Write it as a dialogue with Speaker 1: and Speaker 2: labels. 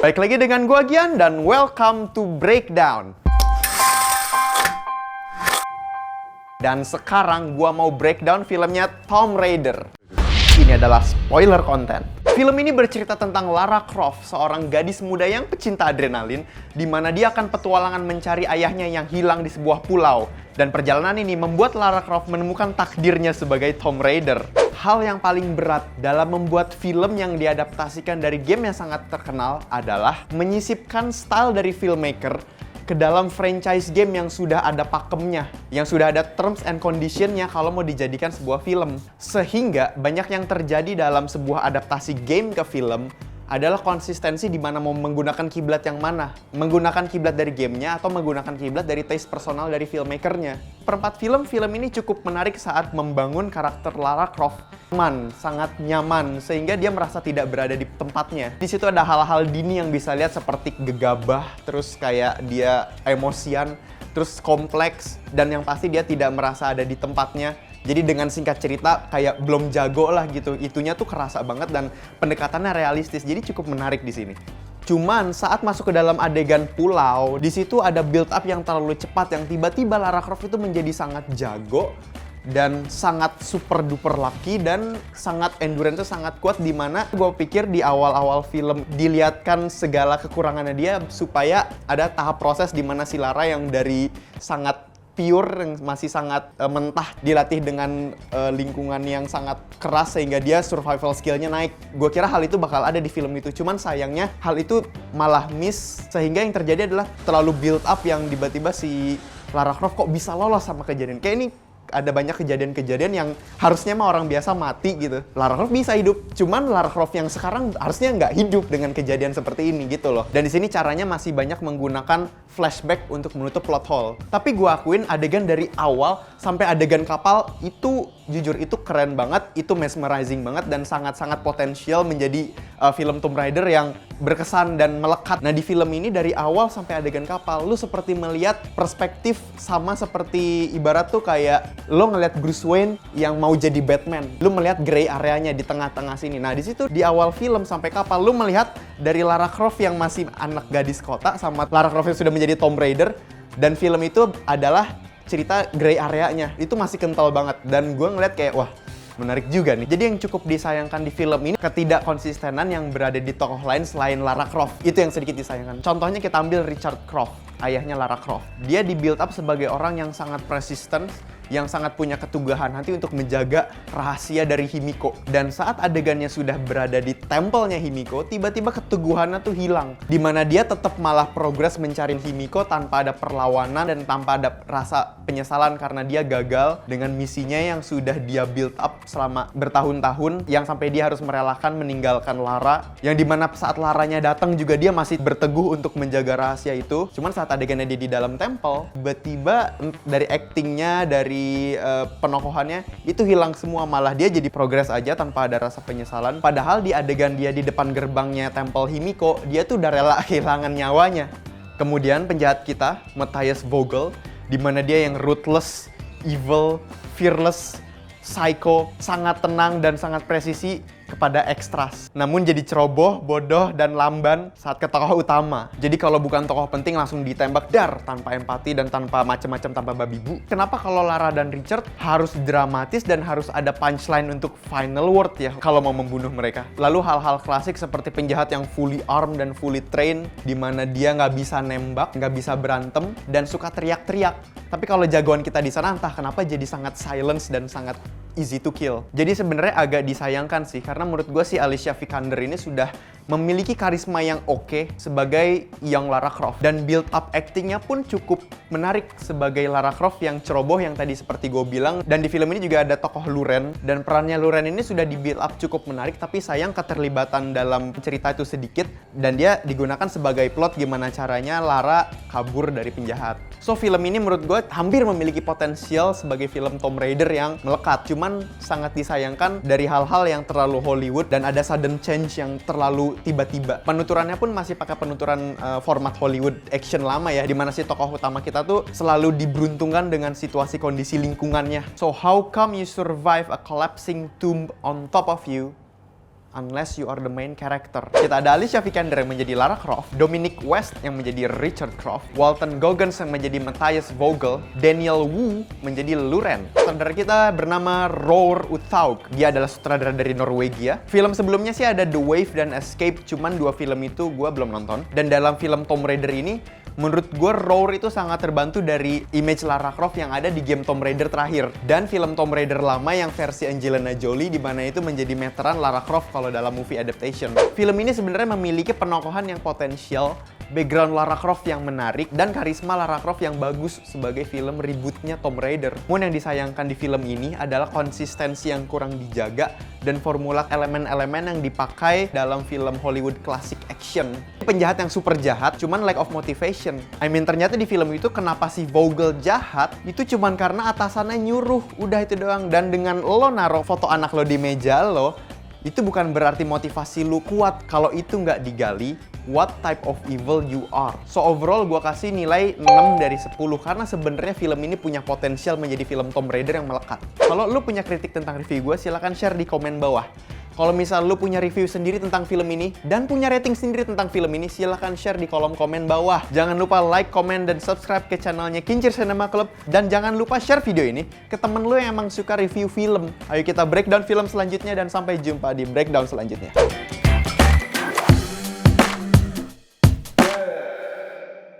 Speaker 1: Baik lagi dengan gua Gian dan welcome to Breakdown. Dan sekarang gua mau breakdown filmnya Tomb Raider. Ini adalah spoiler konten. Film ini bercerita tentang Lara Croft, seorang gadis muda yang pecinta adrenalin, di mana dia akan petualangan mencari ayahnya yang hilang di sebuah pulau. Dan perjalanan ini membuat Lara Croft menemukan takdirnya sebagai Tomb Raider. Hal yang paling berat dalam membuat film yang diadaptasikan dari game yang sangat terkenal adalah menyisipkan style dari filmmaker ke dalam franchise game yang sudah ada pakemnya, yang sudah ada terms and conditionnya kalau mau dijadikan sebuah film. Sehingga banyak yang terjadi dalam sebuah adaptasi game ke film adalah konsistensi di mana mau menggunakan kiblat yang mana. Menggunakan kiblat dari gamenya atau menggunakan kiblat dari taste personal dari filmmakernya. Perempat film ini cukup menarik saat membangun karakter Lara Croft. Sangat nyaman, sehingga dia merasa tidak berada di tempatnya. Di situ ada hal-hal dini yang bisa lihat seperti gegabah, terus kayak dia emosian, terus kompleks, dan yang pasti dia tidak merasa ada di tempatnya. Jadi dengan singkat cerita kayak belum jago lah gitu. Itunya tuh kerasa banget dan pendekatannya realistis. Jadi cukup menarik di sini. Cuman saat masuk ke dalam adegan pulau, di situ ada build up yang terlalu cepat yang tiba-tiba Lara Croft itu menjadi sangat jago dan sangat super duper lucky dan sangat endurance sangat kuat, di mana gue pikir di awal-awal film dilihatkan segala kekurangannya dia supaya ada tahap proses di mana si Lara yang dari sangat pure, yang masih sangat mentah, dilatih dengan lingkungan yang sangat keras sehingga dia survival skillnya naik. Gue kira hal itu bakal ada di film itu, cuman sayangnya hal itu malah miss, sehingga yang terjadi adalah terlalu build up yang tiba-tiba si Lara Croft kok bisa lolos sama kejadian kayak ini. Ada banyak kejadian-kejadian yang harusnya mah orang biasa mati gitu. Lara Croft bisa hidup, cuman Lara Croft yang sekarang harusnya nggak hidup dengan kejadian seperti ini gitu loh. Dan di sini caranya masih banyak menggunakan flashback untuk menutup plot hole. Tapi gue akuin adegan dari awal sampai adegan kapal itu jujur itu keren banget, itu mesmerizing banget dan sangat-sangat potensial menjadi film Tomb Raider yang berkesan dan melekat. Nah di film ini dari awal sampai adegan kapal, lu seperti melihat perspektif sama seperti ibarat tuh kayak lo ngeliat Bruce Wayne yang mau jadi Batman. Lu melihat gray areanya di tengah-tengah sini. Nah di situ di awal film sampai kapal, lu melihat dari Lara Croft yang masih anak gadis kota sama Lara Croft yang sudah menjadi Tomb Raider. Dan film itu adalah cerita gray areanya. Itu masih kental banget. Dan gue ngeliat kayak wah, menarik juga nih. Jadi yang cukup disayangkan di film ini ketidakkonsistenan yang berada di tokoh lain selain Lara Croft. Itu yang sedikit disayangkan. Contohnya kita ambil Richard Croft, ayahnya Lara Croft. Dia di build up sebagai orang yang sangat persisten, yang sangat punya keteguhan hati untuk menjaga rahasia dari Himiko. Dan saat adegannya sudah berada di tempelnya Himiko, tiba-tiba keteguhannya tuh hilang. Dimana dia tetap malah progres mencari Himiko tanpa ada perlawanan dan tanpa ada rasa penyesalan karena dia gagal dengan misinya yang sudah dia build up selama bertahun-tahun, yang sampai dia harus merelakan meninggalkan Lara. Yang dimana saat Laranya datang juga dia masih berteguh untuk menjaga rahasia itu. Cuman saat adegannya dia di dalam tempel, tiba-tiba dari actingnya, dari penokohannya itu hilang semua, malah dia jadi progres aja tanpa ada rasa penyesalan. Padahal di adegan dia di depan gerbangnya tempel Himiko, dia tuh udah rela kehilangan nyawanya. Kemudian penjahat kita, Matthias Vogel, di mana dia yang ruthless, evil, fearless, psycho, sangat tenang dan sangat presisi kepada ekstras. Namun jadi ceroboh, bodoh, dan lamban saat ke tokoh utama. Jadi kalau bukan tokoh penting langsung ditembak dar tanpa empati dan tanpa macam-macam, tanpa babi bu. Kenapa kalau Lara dan Richard harus dramatis dan harus ada punchline untuk final word ya kalau mau membunuh mereka? Lalu hal-hal klasik seperti penjahat yang fully armed dan fully trained, di mana dia nggak bisa nembak, nggak bisa berantem, dan suka teriak-teriak. Tapi kalau jagoan kita di sana entah kenapa jadi sangat silence dan sangat easy to kill. Jadi sebenarnya agak disayangkan sih, karena menurut gue si Alicia Vikander ini sudah memiliki karisma yang oke sebagai young Lara Croft. Dan build up actingnya pun cukup menarik sebagai Lara Croft yang ceroboh yang tadi seperti gue bilang. Dan di film ini juga ada tokoh Luren, dan perannya Luren ini sudah di build up cukup menarik, tapi sayang keterlibatan dalam cerita itu sedikit, dan dia digunakan sebagai plot gimana caranya Lara kabur dari penjahat. So film ini menurut gue hampir memiliki potensial sebagai film Tomb Raider yang melekat, cuman sangat disayangkan dari hal-hal yang terlalu Hollywood dan ada sudden change yang terlalu tiba-tiba. Penuturannya pun masih pakai penuturan format Hollywood action lama ya, dimana si tokoh utama kita tuh selalu diberuntungkan dengan situasi kondisi lingkungannya. So how come you survive a collapsing tomb on top of you? unless you are the main character. Kita ada Alicia Vikander yang menjadi Lara Croft, Dominic West yang menjadi Richard Croft, Walton Goggins yang menjadi Matthias Vogel, Daniel Wu menjadi Loren. Sutradara kita bernama Roar Uthaug. Dia adalah sutradara dari Norwegia. Film sebelumnya sih ada The Wave dan Escape, cuman dua film itu gue belum nonton. Dan dalam film Tomb Raider ini, menurut gue Roar itu sangat terbantu dari image Lara Croft yang ada di game Tomb Raider terakhir. Dan film Tomb Raider lama yang versi Angelina Jolie, di mana itu menjadi meteran Lara Croft kalau dalam movie adaptation. Film ini sebenarnya memiliki penokohan yang potensial, background Lara Croft yang menarik, dan karisma Lara Croft yang bagus sebagai film rebootnya Tomb Raider. Namun yang disayangkan di film ini adalah konsistensi yang kurang dijaga dan formula elemen-elemen yang dipakai dalam film Hollywood classic action. Penjahat yang super jahat, cuman lack of motivation. Ternyata di film itu kenapa si Vogel jahat, itu cuman karena atasannya nyuruh. Udah itu doang. Dan dengan lo naruh foto anak lo di meja lo, itu bukan berarti motivasi lu kuat. Kalau itu nggak digali, what type of evil you are. So overall gue kasih nilai 6 dari 10 karena sebenarnya film ini punya potensial menjadi film Tomb Raider yang melekat. Kalau lu punya kritik tentang review gue, silahkan share di komen bawah. Kalau misal lu punya review sendiri tentang film ini dan punya rating sendiri tentang film ini, silahkan share di kolom komen bawah. Jangan lupa like, komen, dan subscribe ke channelnya Kincir Cinema Club. Dan jangan lupa share video ini ke temen lu yang emang suka review film. Ayo kita breakdown film selanjutnya dan sampai jumpa di breakdown selanjutnya.